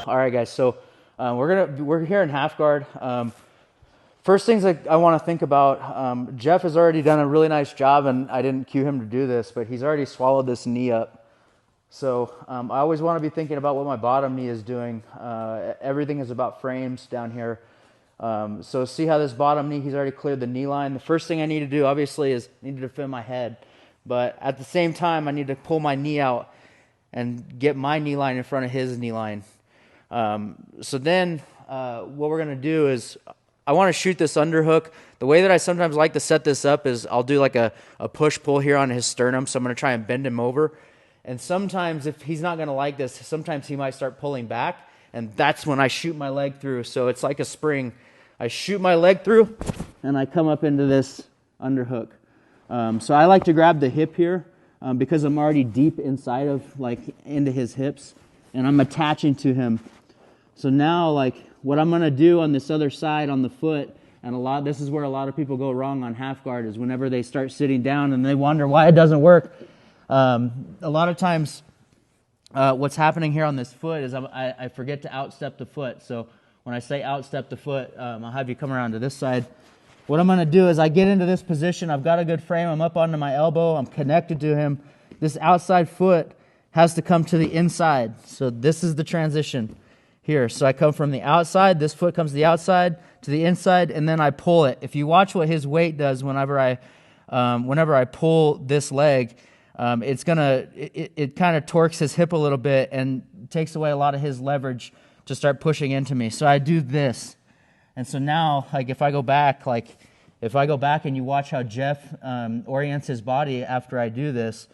All right, guys. So we're here in half guard. First things I want to think about. Jeff has already done a really nice job, and I didn't cue him to do this, but he's already swallowed this knee up. So I always want to be thinking about what my bottom knee is doing. Everything is about frames down here. So see how this bottom knee, he's already cleared the knee line. The first thing I need to do, obviously, is I need to defend my head. But at the same time, I need to pull my knee out and get my knee line in front of his knee line. So then what we're going to do is I want to shoot this underhook. The way that I sometimes like to set this up is I'll do like a push-pull here on his sternum. So I'm going to try and bend him over. And sometimes if he's not going to like this, sometimes he might start pulling back. And that's when I shoot my leg through. So it's like a spring. I shoot my leg through, and I come up into this underhook. So I like to grab the hip here because I'm already deep inside of, like, into his hips, and I'm attaching to him. So now, like, what I'm going to do on this other side on the foot, and this is where a lot of people go wrong on half guard, is whenever they start sitting down and they wonder why it doesn't work. A lot of times what's happening here on this foot is I forget to outstep the foot. So when I say outstep the foot, I'll have you come around to this side. What I'm going to do is I get into this position. I've got a good frame. I'm up onto my elbow. I'm connected to him. This outside foot has to come to the inside. So this is the transition here. So I come from the outside. This foot comes to the outside to the inside, and then I pull it. If you watch what his weight does whenever I pull this leg, it kind of torques his hip a little bit and takes away a lot of his leverage to start pushing into me. So I do this. And so now, like, if I go back and you watch how Jeff orients his body after I do this,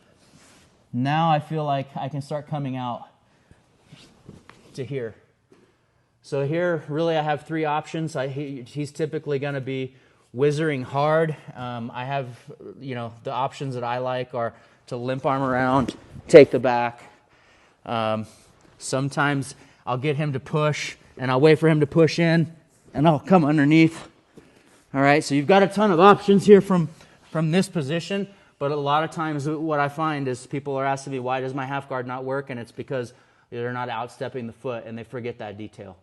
now I feel like I can start coming out to here. So here, really, I have three options. He's typically going to be whizzering hard. I have, the options that I like are to limp arm around, take the back. Sometimes I'll get him to push, and I'll wait for him to push in, and I'll come underneath. All right, so you've got a ton of options here from this position, but a lot of times what I find is people are asking me, why does my half guard not work? And it's because they're not outstepping the foot, and they forget that detail.